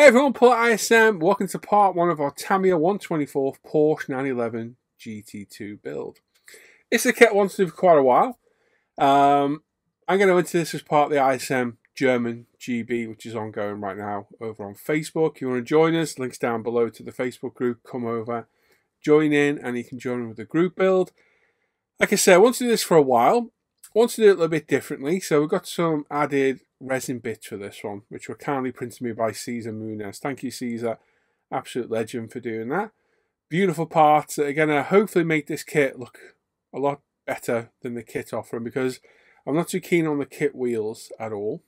everyone, Paul ISM. Welcome to part one of our Tamiya 124th Porsche 911 GT2 build. It's a kit I wanted to do for quite a while. I'm going to go into this as part of the ISM German GB, which is ongoing right now over on Facebook. If you want to join us, links down below to the Facebook group. Come over, join in, and you can join in with the group build. Like I said, I want to do this for a while. I want to do it a little bit differently. So we've got some added resin bits for this one, which were kindly printed to me by Caesar Munez. Thank you, Caesar. Absolute legend for doing that. Beautiful parts that are going to hopefully make this kit look a lot better than the kit offering, because I'm not too keen on the kit wheels at all.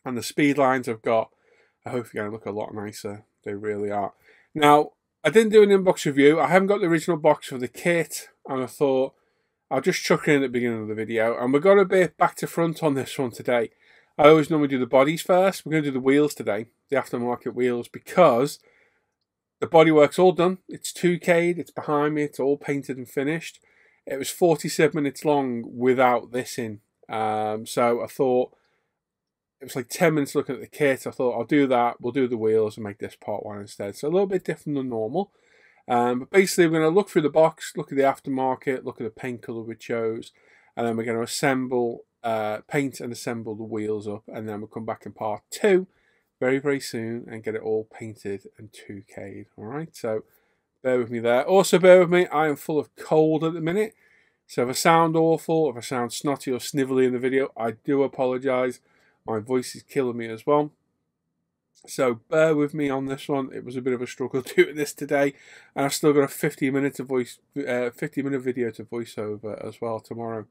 And the speed lines I've got, I hope are going to look a lot nicer. They really are. Now, I didn't do an inbox review. I haven't got the original box for the kit, and I thought I'll just chuck it in at the beginning of the video. And we're going a bit back to front on this one today. I always normally do the bodies first. We're going to do the wheels today, the aftermarket wheels, because the bodywork's all done. It's 2K'd, it's behind me, it's all painted and finished. It was 47 minutes long without this in. So I thought, it was like 10 minutes looking at the kit. I thought I'll do that, we'll do the wheels and make this part one instead. So a little bit different than normal. But basically we're going to look through the box, look at the aftermarket, look at the paint colour we chose, and then we're going to assemble, paint and assemble the wheels up, and then we'll come back in part two very, very soon and get it all painted and 2K'd. Alright, so bear with me there. Also bear with me, I am full of cold at the minute. So if I sound awful, if I sound snotty or snivelly in the video, I do apologise. My voice is killing me as well. So bear with me on this one. It was a bit of a struggle doing this today, and I've still got a 50-minute video to voice over as well tomorrow.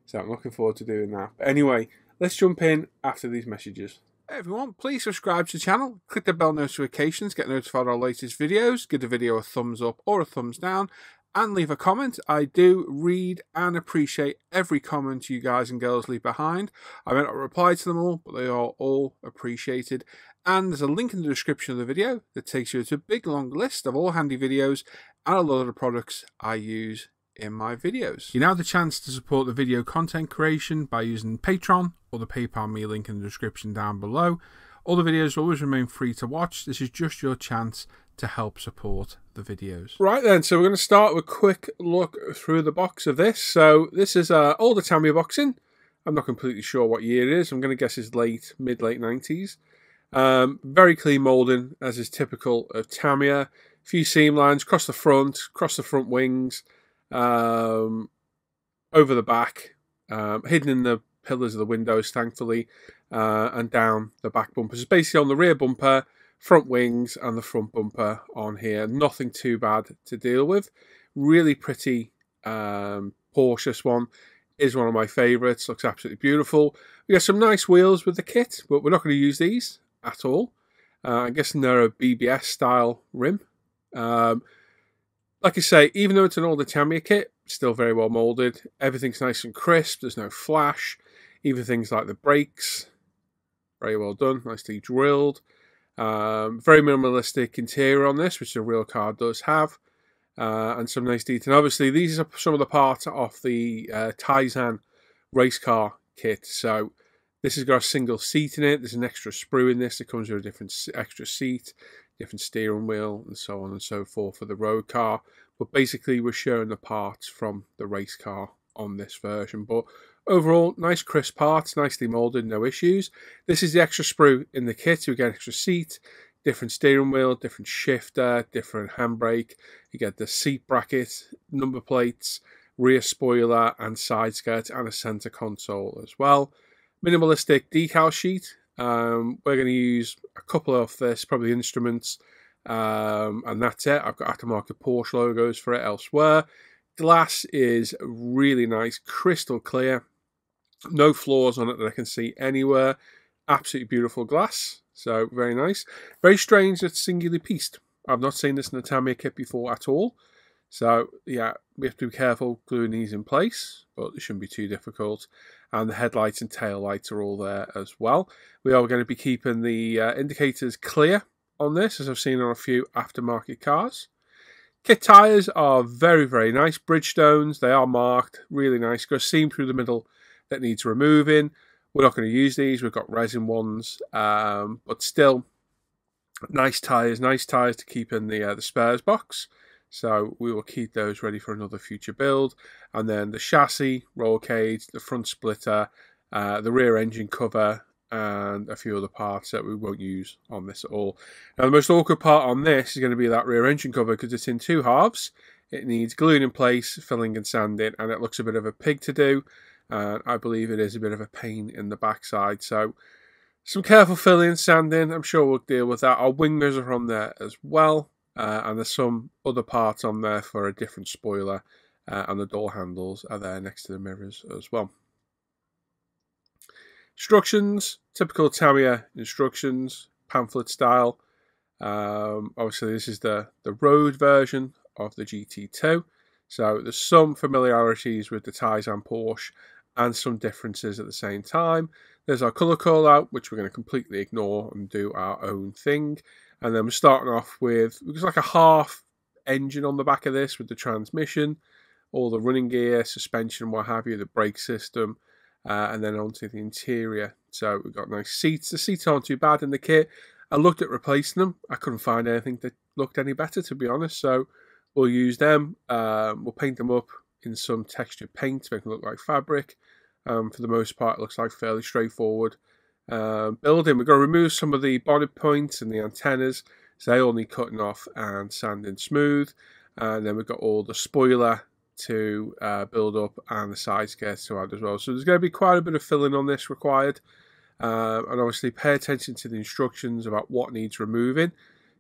So I'm looking forward to doing that. But anyway, let's jump in after these messages. Hey everyone, please subscribe to the channel, click the bell notifications, get notified of our latest videos, give the video a thumbs up or a thumbs down, and leave a comment. I do read and appreciate every comment you guys and girls leave behind. I may not reply to them all, but they are all appreciated. And there's a link in the description of the video that takes you to a big long list of all handy videos and a lot of the products I use in my videos. You now have the chance to support the video content creation by using Patreon or the PayPal me link in the description down below. All the videos always remain free to watch. This is just your chance to help support the videos. Right then, so we're going to start with a quick look through the box of this. So this is older Tamiya boxing. I'm not completely sure what year it is. I'm going to guess it's mid-late 90s. Very clean moulding, as is typical of Tamiya. A few seam lines across the front wings, over the back, hidden in the pillars of the windows, thankfully, and down the back bumpers. It's basically on the rear bumper, front wings, and the front bumper on here. Nothing too bad to deal with. Really pretty Porsche. This one is one of my favourites. Looks absolutely beautiful. We got some nice wheels with the kit, but we're not going to use these at all. I'm guessing they're a BBS style rim. Like I say, even though it's an older Tamiya kit, still very well moulded. Everything's nice and crisp. There's no flash. Even things like the brakes, very well done. Nicely drilled. Very minimalistic interior on this, which the real car does have. And some nice detail. And obviously, these are some of the parts off the Tizen race car kit. So this has got a single seat in it. There's an extra sprue in this. It comes with a different extra seat, different steering wheel, and so on and so forth for the road car. But basically, we're sharing the parts from the race car on this version. But overall, nice crisp parts, nicely moulded, no issues. This is the extra sprue in the kit. You get extra seat, different steering wheel, different shifter, different handbrake. You get the seat bracket, number plates, rear spoiler, and side skirt, and a centre console as well. Minimalistic decal sheet. We're going to use a couple of this, probably instruments, and that's it. I've got aftermarket Porsche logos for it elsewhere. Glass is really nice, crystal clear. No flaws on it that I can see anywhere. Absolutely beautiful glass. So very nice. Very strange that it's singularly pieced. I've not seen this in a Tamiya kit before at all. So yeah, we have to be careful gluing these in place, but it shouldn't be too difficult. And the headlights and tail lights are all there as well. We are going to be keeping the indicators clear on this, as I've seen on a few aftermarket cars. Kit tyres are very, very nice. Bridgestones, they are marked, really nice. Got a seam through the middle that needs removing. We're not going to use these. We've got resin ones, but still Nice tyres to keep in the spares box. So we will keep those ready for another future build. And then the chassis, roll cage, the front splitter, the rear engine cover, and a few other parts that we won't use on this at all. Now the most awkward part on this is going to be that rear engine cover because it's in two halves. It needs gluing in place, filling and sanding, and it looks a bit of a pig to do. I believe it is a bit of a pain in the backside. So some careful filling, sanding, I'm sure we'll deal with that. Our wingers are on there as well. And there's some other parts on there for a different spoiler. And the door handles are there next to the mirrors as well. Instructions, typical Tamiya instructions, pamphlet style. Obviously this is the road version of the GT2. So there's some familiarities with the Tamiya Porsche and some differences at the same time. There's our colour call out, which we're going to completely ignore and do our own thing. And then we're starting off with, it's like a half engine on the back of this with the transmission, all the running gear, suspension, what have you, the brake system, and then onto the interior. So we've got nice seats. The seats aren't too bad in the kit. I looked at replacing them. I couldn't find anything that looked any better, to be honest. So we'll use them. We'll paint them up in some textured paint to make them look like fabric. For the most part, it looks like fairly straightforward building. We're going to remove some of the bonnet points and the antennas, so they all need cutting off and sanding smooth. And then we've got all the spoiler to build up and the side skirts to add as well. So there's going to be quite a bit of filling on this required. And obviously pay attention to the instructions about what needs removing,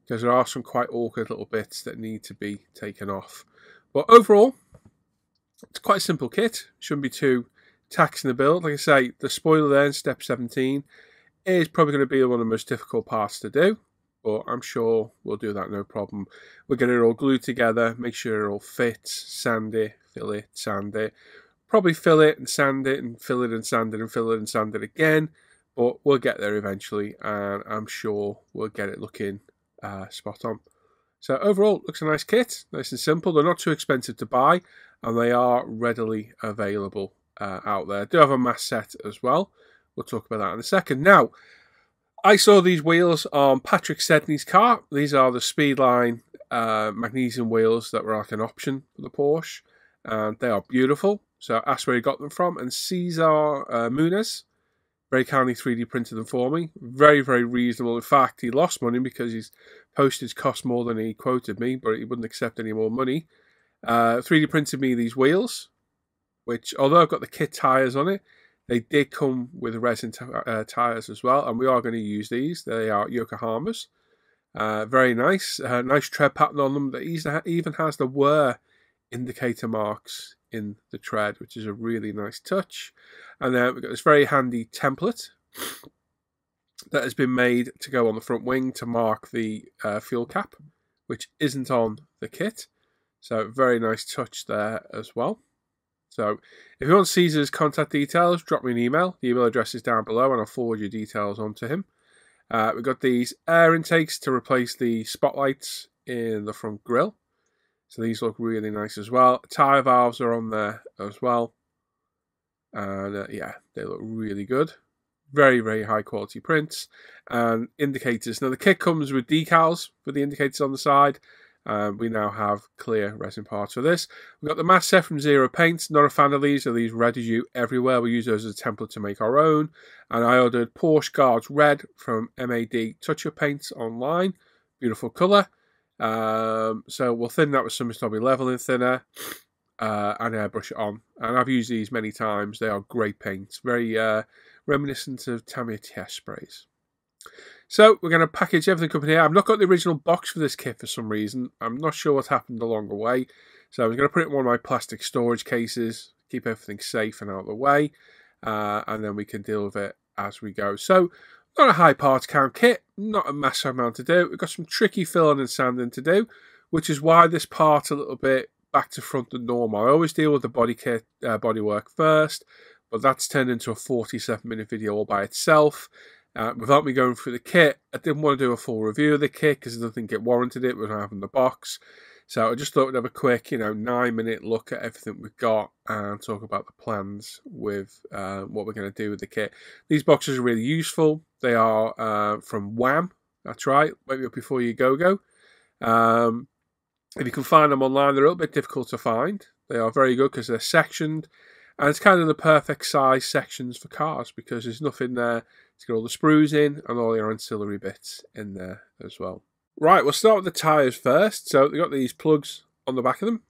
because there are some quite awkward little bits that need to be taken off. But overall, it's quite a simple kit. Shouldn't be too taxing the build. Like I say, the spoiler there in step 17 is probably going to be one of the most difficult parts to do, but I'm sure we'll do that no problem. We'll get it all glued together, make sure it all fits, sand it, fill it, sand it. Probably fill it and sand it and fill it and sand it and fill it and sand it again, but we'll get there eventually, and I'm sure we'll get it looking spot on. So overall, looks a nice kit, nice and simple. They're not too expensive to buy, and they are readily available out there. Do have a mass set as well. We'll talk about that in a second. Now, I saw these wheels on Patrick Sedney's car. These are the Speedline magnesium wheels that were like an option for the Porsche, and they are beautiful. So I asked where he got them from, and Cesar Muniz very kindly 3D printed them for me. Very, very reasonable. In fact, he lost money because his postage cost more than he quoted me, but he wouldn't accept any more money. 3D printed me these wheels, which, although I've got the kit tyres on it, they did come with resin tyres as well, and we are going to use these. They are Yokohama's. Very nice. Nice tread pattern on them that even has the wear indicator marks in the tread, which is a really nice touch. And then we've got this very handy template that has been made to go on the front wing to mark the fuel cap, which isn't on the kit. So very nice touch there as well. So if you want Caesar's contact details, drop me an email. The email address is down below, and I'll forward your details on to him. We've got these air intakes to replace the spotlights in the front grille. So these look really nice as well. Tyre valves are on there as well. And yeah, they look really good. Very, very high quality prints. And indicators. Now the kit comes with decals for the indicators on the side. We now have clear resin parts for this. We've got the mass set from Zero Paints. Not a fan of these. These residue everywhere. We use those as a template to make our own. And I ordered Porsche Guards Red from MAD Touch Up Paints online. Beautiful colour. So we'll thin that with some Stubby leveling thinner and airbrush it on. And I've used these many times. They are great paints. Very reminiscent of Tamiya test sprays. So we're going to package everything up in here. I've not got the original box for this kit for some reason. I'm not sure what happened along the way. So I'm going to put it in one of my plastic storage cases, keep everything safe and out of the way, and then we can deal with it as we go. So not a high parts count kit, not a massive amount to do. We've got some tricky filling and sanding to do, which is why this part's a little bit back to front than normal. I always deal with the body kit, bodywork first, but that's turned into a 47-minute video all by itself. Without me going through the kit, I didn't want to do a full review of the kit because I don't think it warranted it without having the box. So I just thought we'd have a quick, 9-minute look at everything we've got and talk about the plans with what we're going to do with the kit. These boxes are really useful. They are from Wham, That's right, wake me up before you go. If you can find them online, they're a little bit difficult to find. They are very good because they're sectioned, and it's kind of the perfect size sections for cars because there's nothing there to get all the sprues in and all your ancillary bits in there as well. Right, we'll start with the tyres first. So they've got these plugs on the back of them.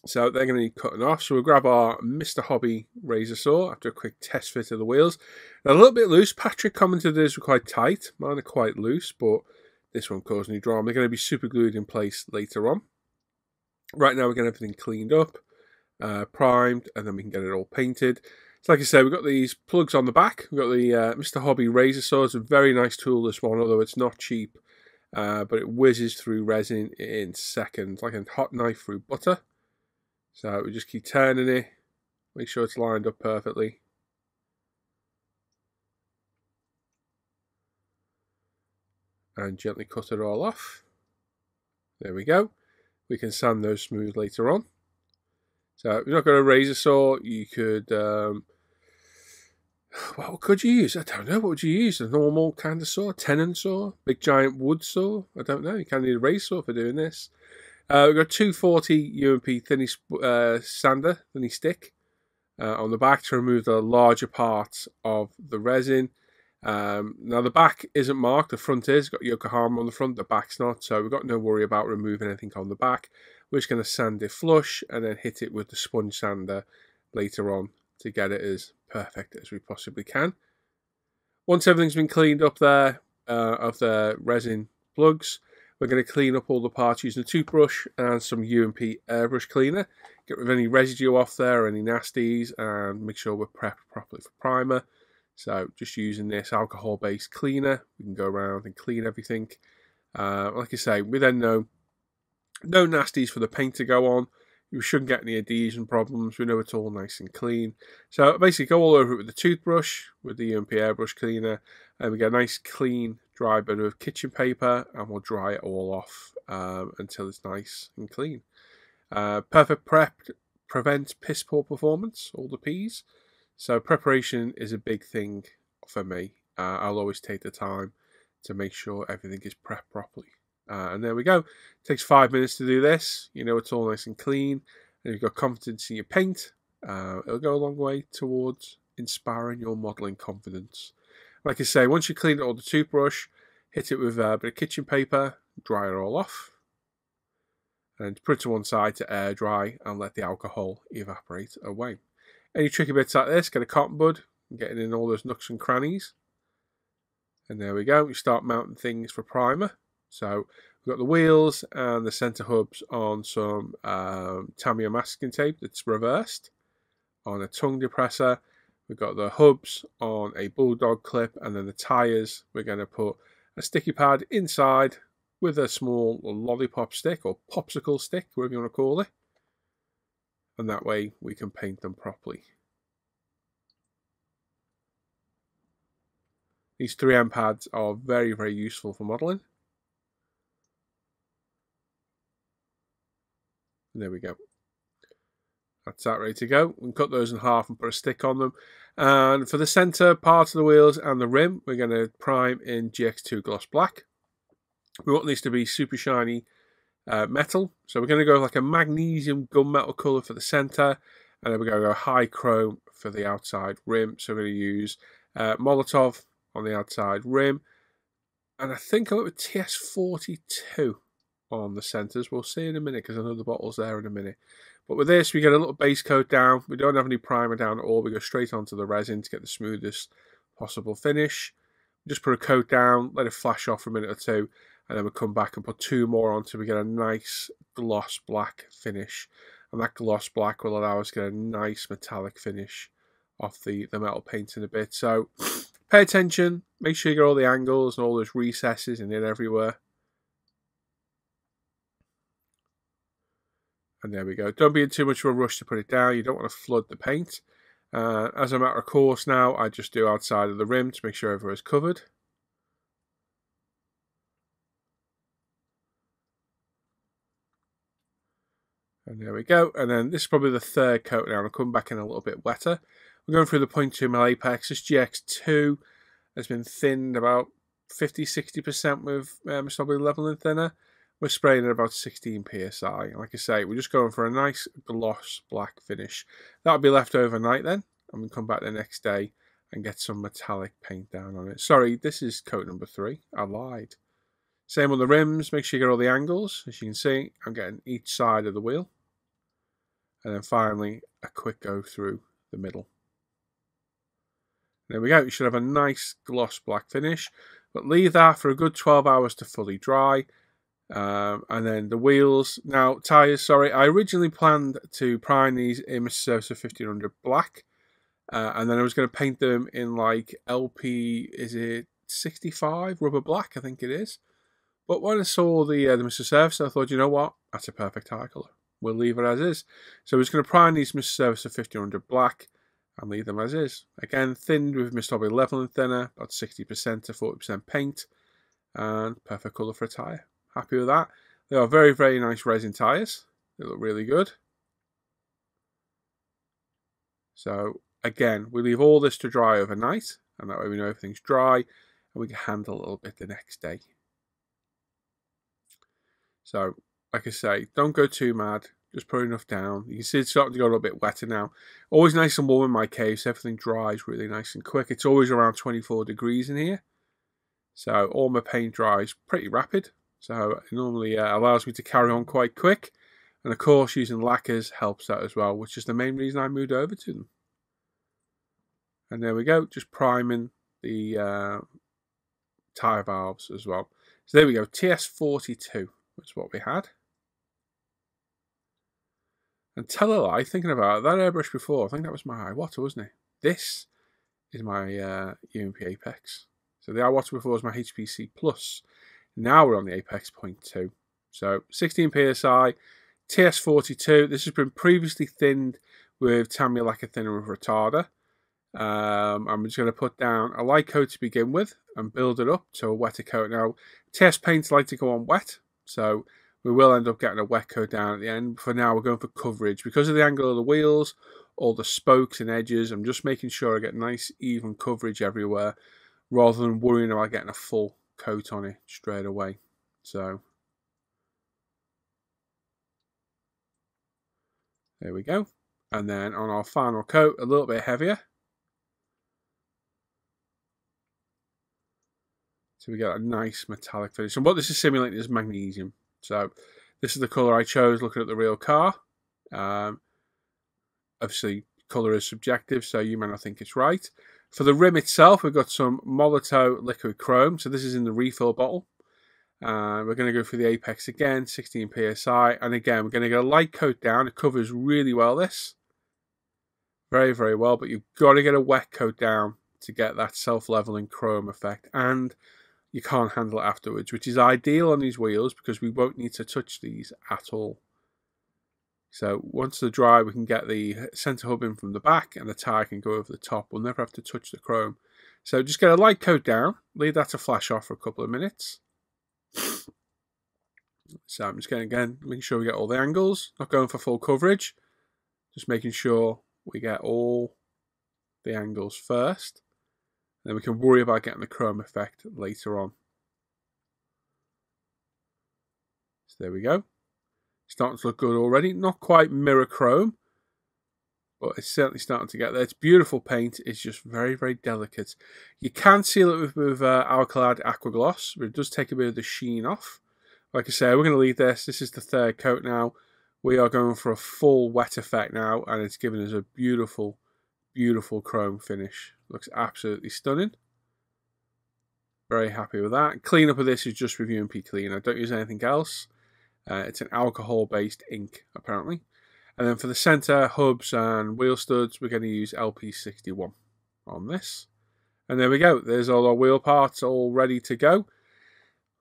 So they're going to need cutting off. So we'll grab our Mr. Hobby razor saw after a quick test fit of the wheels. They're a little bit loose. Patrick commented these were quite tight. Mine are quite loose, but this won't cause any drama. They're going to be super glued in place later on. Right now we're getting everything cleaned up, primed, and then we can get it all painted. So like I said, we've got these plugs on the back. We've got the Mr. Hobby razor saw. It's a very nice tool, this one, although it's not cheap. But it whizzes through resin in seconds, like a hot knife through butter. So we just keep turning it, make sure it's lined up perfectly. And gently cut it all off. There we go. We can sand those smooth later on. So if you're not got a razor saw, you could, what could you use? I don't know. What would you use? A normal kind of saw? Tenon saw? Big giant wood saw? I don't know. You kind of need a razor saw for doing this. We've got 240 UMP thinny sander, thinny stick on the back to remove the larger parts of the resin. Now the back isn't marked, the front is. Got Yokohama on the front, the back's not, so we've got no worry about removing anything on the back. We're just going to sand it flush and then hit it with the sponge sander later on to get it as perfect as we possibly can. Once everything's been cleaned up there of the resin plugs, we're going to clean up all the parts using a toothbrush and some UMP airbrush cleaner. Get rid of any residue off there, or any nasties, and make sure we're prepped properly for primer. So just using this alcohol-based cleaner, we can go around and clean everything. Like I say, we then know no nasties for the paint to go on. You shouldn't get any adhesion problems. We know it's all nice and clean. So basically go all over it with the toothbrush, with the UMP airbrush cleaner, and we get a nice clean dry bit of kitchen paper, and we'll dry it all off until it's nice and clean. Perfect prep prevents piss poor performance, all the P's. So preparation is a big thing for me. I'll always take the time to make sure everything is prepped properly. And there we go. It takes 5 minutes to do this. You know it's all nice and clean. And you've got confidence in your paint. It'll go a long way towards inspiring your modelling confidence. Like I say, once you clean it all with the toothbrush, hit it with a bit of kitchen paper, dry it all off. And put it to one side to air dry and let the alcohol evaporate away. Any tricky bits like this, get a cotton bud, getting in all those nooks and crannies. And there we go. We start mounting things for primer. So we've got the wheels and the centre hubs on some Tamiya masking tape that's reversed on a tongue depressor. We've got the hubs on a bulldog clip, and then the tyres, we're going to put a sticky pad inside with a small lollipop stick or popsicle stick, whatever you want to call it. And that way we can paint them properly. These 3M pads are very, very useful for modelling. There we go. That's that ready to go. We can cut those in half and put a stick on them. And for the centre part of the wheels and the rim, we're going to prime in GX2 Gloss Black. We want these to be super shiny metal. So we're going to go like a magnesium gunmetal colour for the centre. And then we're going to go high chrome for the outside rim. So we're going to use Molotov on the outside rim. And I think I went with TS42 on the centres. We'll see in a minute because I know the bottle's there in a minute. But with this, we get a little base coat down. We don't have any primer down at all. We go straight onto the resin to get the smoothest possible finish. Just put a coat down, let it flash off for a minute or two, and then we'll come back and put 2 more on until we get a nice gloss black finish. And that gloss black will allow us to get a nice metallic finish off the metal paint in a bit. So pay attention, make sure you get all the angles and all those recesses and in everywhere. And there we go. Don't be in too much of a rush to put it down. You don't want to flood the paint. As a matter of course now, I just do outside of the rim to make sure everywhere's covered. And there we go. And then this is probably the 3rd coat now. I'll come back in a little bit wetter. We're going through the 0.2mm apex. This GX2 has been thinned about 50-60% with Mr. Level and Thinner. We're spraying at about 16 psi. Like I say, we're just going for a nice gloss black finish. That'll be left overnight then, and we come back the next day and get some metallic paint down on it. Sorry, this is coat number 3. I lied. Same on the rims. Make sure you get all the angles. As you can see, I'm getting each side of the wheel. And then finally, a quick go through the middle. There we go. You should have a nice gloss black finish. But leave that for a good 12 hours to fully dry. And then the wheels. Now, tyres, sorry. I originally planned to prime these in Mr. Servicer 1500 black. And then I was going to paint them in like LP, is it 65? Rubber black, I think it is. But when I saw the Mr. Servicer, I thought, you know what? That's a perfect tyre colour. We'll leave it as is. So I was going to prime these Mr. Servicer 1500 black and leave them as is. Again, thinned with Mr. Level and Thinner, about 60% to 40% paint. And perfect colour for a tyre. Happy with that. They are very, very nice resin tyres. They look really good. So again, we leave all this to dry overnight, and that way we know everything's dry, and we can handle a little bit the next day. So, like I say, don't go too mad. Just put enough down. You can see it's starting to go a little bit wetter now. Always nice and warm in my cave, so everything dries really nice and quick. It's always around 24 degrees in here. So all my paint dries pretty rapid. So it normally allows me to carry on quite quick. And of course, using lacquers helps that as well, which is the main reason I moved over to them. And there we go, just priming the tyre valves as well. So there we go, TS42 was what we had. And tell a lie, thinking about it, that airbrush before, I think that was my Iwata, wasn't it? This is my UMP Apex. So the Iwata before was my HPC Plus. Now we're on the Apex 0.2. So 16 PSI, TS42. This has been previously thinned with Tamiya lacquer thinner with retarder. I'm just going to put down a light coat to begin with and build it up to a wetter coat. Now, TS paints like to go on wet, so we will end up getting a wet coat down at the end. For now, we're going for coverage. Because of the angle of the wheels, all the spokes and edges, I'm just making sure I get nice, even coverage everywhere, rather than worrying about getting a full coat on it straight away. So, there we go. And then on our final coat, a little bit heavier. So we get a nice metallic finish. And what this is simulating is magnesium. So this is the colour I chose looking at the real car. Obviously, colour is subjective, so you may not think it's right. For the rim itself, we've got some Molotov liquid chrome. So this is in the refill bottle. We're going to go for the Apex again, 16 PSI. And again, we're going to get a light coat down. It covers really well, this. Very, very well. But you've got to get a wet coat down to get that self-leveling chrome effect. And you can't handle it afterwards, which is ideal on these wheels because we won't need to touch these at all. So once they're dry, we can get the centre hub in from the back and the tyre can go over the top. We'll never have to touch the chrome. So just get a light coat down, leave that to flash off for a couple of minutes. So I'm just going again, making sure we get all the angles, not going for full coverage, just making sure we get all the angles first. Then we can worry about getting the chrome effect later on. So there we go. Starting to look good already. Not quite mirror chrome, but it's certainly starting to get there. It's beautiful paint. It's just very, very delicate. You can seal it with Alcalad Aqua Gloss, but it does take a bit of the sheen off. Like I say, we're going to leave this. This is the third coat now. We are going for a full wet effect now, and it's giving us a beautiful, beautiful chrome finish. Looks absolutely stunning. Very happy with that. Cleanup of this is just with UMP Cleaner. Don't use anything else. It's an alcohol-based ink, apparently. And then for the centre, hubs and wheel studs, we're going to use LP61 on this. And there we go. There's all our wheel parts all ready to go.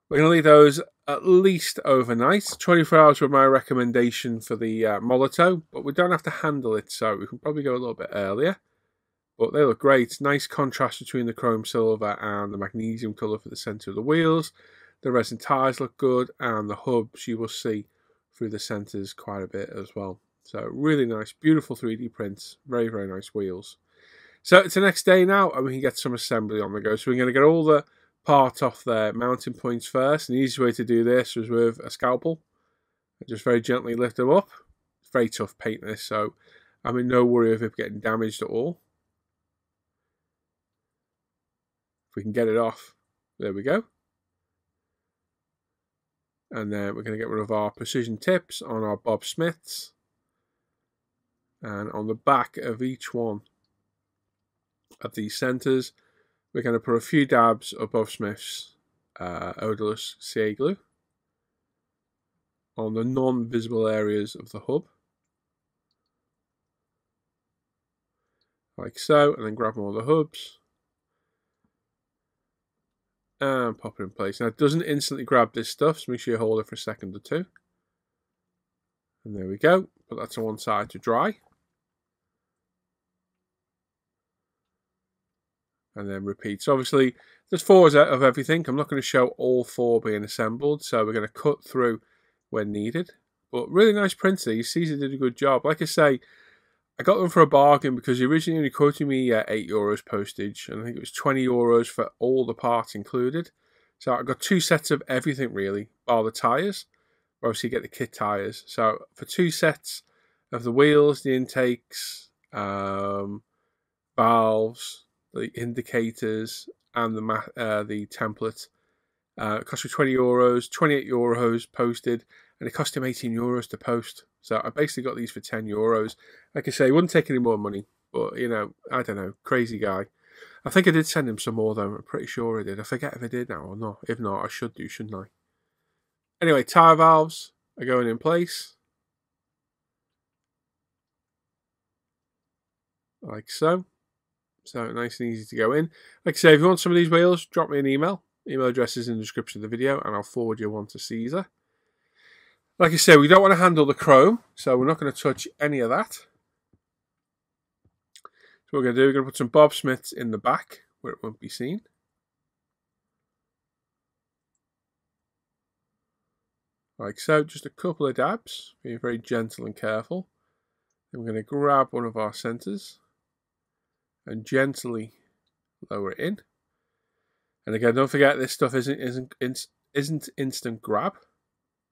We're going to leave those at least overnight. 24 hours was my recommendation for the Molotov, but we don't have to handle it, so we can probably go a little bit earlier. But they look great. Nice contrast between the chrome silver and the magnesium colour for the centre of the wheels. The resin tyres look good, and the hubs you will see through the centres quite a bit as well. So really nice, beautiful 3D prints. Very, very nice wheels. So it's the next day now, and we can get some assembly on the go. So we're going to get all the part off their mounting points first. And the easiest way to do this was with a scalpel. Just very gently lift them up. It's very tough paint this, so I'm in no worry of it getting damaged at all. If we can get it off, there we go. And then we're going to get rid of our precision tips on our Bob Smiths. And on the back of each one of these centres, we're going to put a few dabs of Bob Smith's odorless CA glue on the non-visible areas of the hub. Like so, and then grab all the hubs. And pop it in place. Now it doesn't instantly grab this stuff, so make sure you hold it for a second or two. And there we go. Put that to one side to dry. And then repeat. So obviously there's 4 of everything. I'm not going to show all 4 being assembled, so we're going to cut through when needed. But really nice printer. You see, Caesar did a good job. Like I say, I got them for a bargain because he originally only quoted me €8 postage, and I think it was €20 for all the parts included. So I got 2 sets of everything really, bar the tyres. Obviously you get the kit tyres. So for 2 sets of the wheels, the intakes, valves, the indicators, and the template, it cost me €20, €28 posted, and it cost him €18 to post. So I basically got these for €10. Like I say, he wouldn't take any more money, but you know, I don't know, crazy guy. I think I did send him some more though. I'm pretty sure I did. I forget if I did now or not. If not, I should do, shouldn't I? Anyway, tyre valves are going in place. Like so. So nice and easy to go in. Like I say, if you want some of these wheels, drop me an email. Email address is in the description of the video, and I'll forward you one to Caesar. Like I say, we don't want to handle the chrome, so we're not going to touch any of that. So what we're going to do, we're going to put some Bob Smiths in the back, where it won't be seen. Like so, just a couple of dabs, being very gentle and careful. Then we're going to grab one of our centres and gently lower it in. And again, don't forget this stuff isn't instant grab,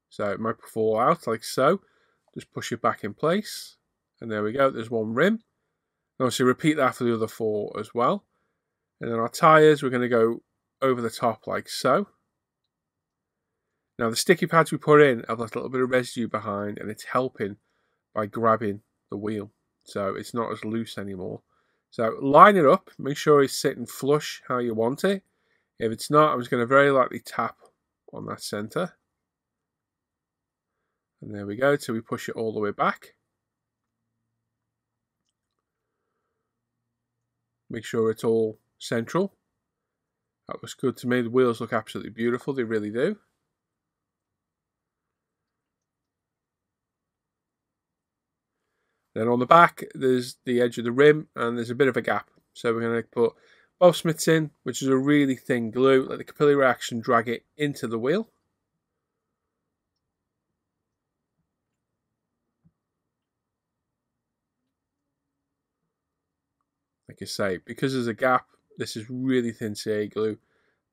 so it might fall out like so. Just push it back in place, and there we go. There's one rim. And obviously repeat that for the other 4 as well. And then our tyres, we're going to go over the top like so. Now the sticky pads we put in have left a little bit of residue behind, and it's helping by grabbing the wheel, so it's not as loose anymore. So line it up, make sure it's sitting flush how you want it. If it's not, I'm just going to very lightly tap on that centre. And there we go, till we push it all the way back. Make sure it's all central. That looks good to me. The wheels look absolutely beautiful, they really do. Then on the back, there's the edge of the rim, and there's a bit of a gap. So we're going to put Bob Smiths in, which is a really thin glue. Let the capillary reaction drag it into the wheel. Like I say, because there's a gap, this is really thin CA glue.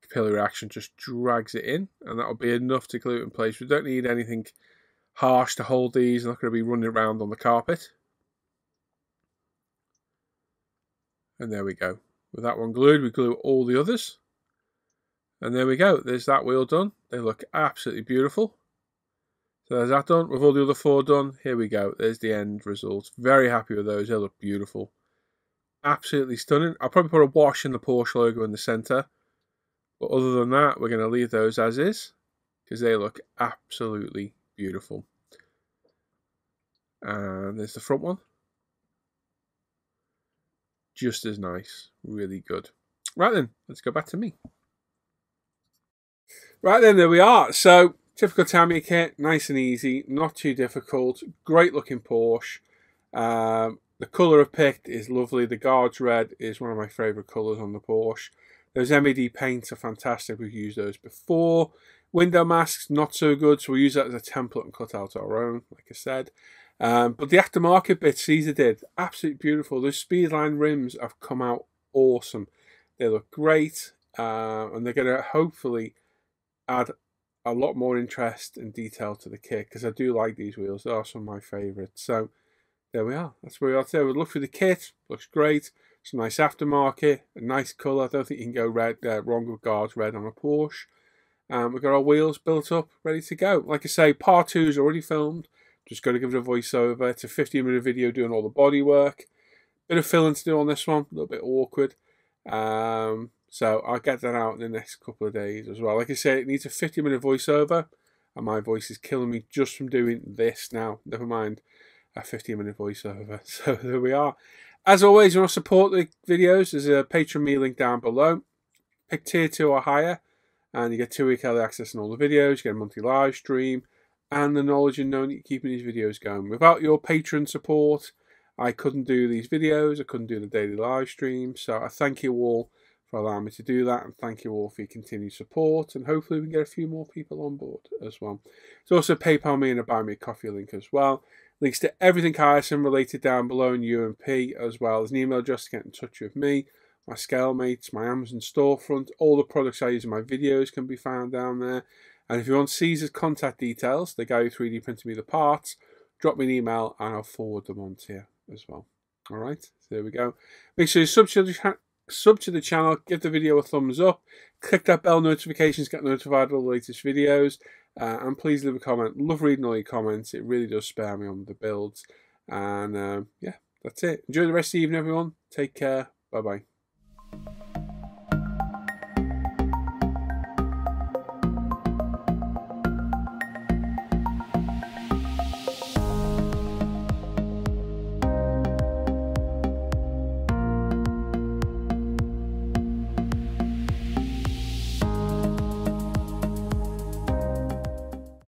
Capillary reaction just drags it in, and that'll be enough to glue it in place. We don't need anything harsh to hold these. I'm not going to be running around on the carpet. And there we go. With that one glued, we glue all the others. And there we go. There's that wheel done. They look absolutely beautiful. So there's that done. With all the other 4 done, here we go. There's the end result. Very happy with those. They look beautiful. Absolutely stunning. I'll probably put a wash in the Porsche logo in the centre. But other than that, we're going to leave those as is, because they look absolutely beautiful. And there's the front one. Just as nice. Really good. Right then, let's go back to me. Right then, there we are. So, typical Tamiya kit, nice and easy, not too difficult. Great looking Porsche. The colour I've picked is lovely. The Guards Red is one of my favourite colours on the Porsche. Those MED paints are fantastic. We've used those before. Window masks, not so good, so we'll use that as a template and cut out our own, like I said. But the aftermarket bit Caesar did, absolutely beautiful. Those Speedline rims have come out awesome. They look great. and they're going to hopefully add a lot more interest and detail to the kit, because I do like these wheels. They are some of my favourites. So there we are. That's where we are today. We'll look through the kit. Looks great. It's a nice aftermarket, a nice colour. I don't think you can go wrong with guards red on a Porsche. We've got our wheels built up, ready to go. Like I say, part 2 is already filmed. Just got to give it a voiceover. It's a 15-minute video doing all the body work. Bit of filling to do on this one. A little bit awkward. So I'll get that out in the next couple of days as well. Like I say, it needs a 50-minute voiceover. And my voice is killing me just from doing this now. Never mind a 15-minute voiceover. So there we are. As always, you want to support the videos. There's a Patreon me link down below. Pick tier 2 or higher, and you get 2-week early access on all the videos. You get a monthly live stream, and the knowledge and knowing that you're keeping these videos going. Without your Patreon support, I couldn't do these videos. I couldn't do the daily live streams. So I thank you all for allowing me to do that, and thank you all for your continued support, and hopefully we can get a few more people on board as well. There's also PayPal me and a Buy Me a Coffee link as well. Links to everything ISM related down below in UMP as well. There's an email address to get in touch with me, my scale mates, my Amazon storefront. All the products I use in my videos can be found down there. And if you want Caesar's contact details, the guy who 3D printed me the parts, drop me an email and I'll forward them on to you as well. Alright, so there we go. Make sure you sub to the channel, give the video a thumbs up, click that bell notifications, get notified of all the latest videos, and please leave a comment. Love reading all your comments. It really does spare me on the builds. And yeah, that's it. Enjoy the rest of the evening, everyone. Take care. Bye bye.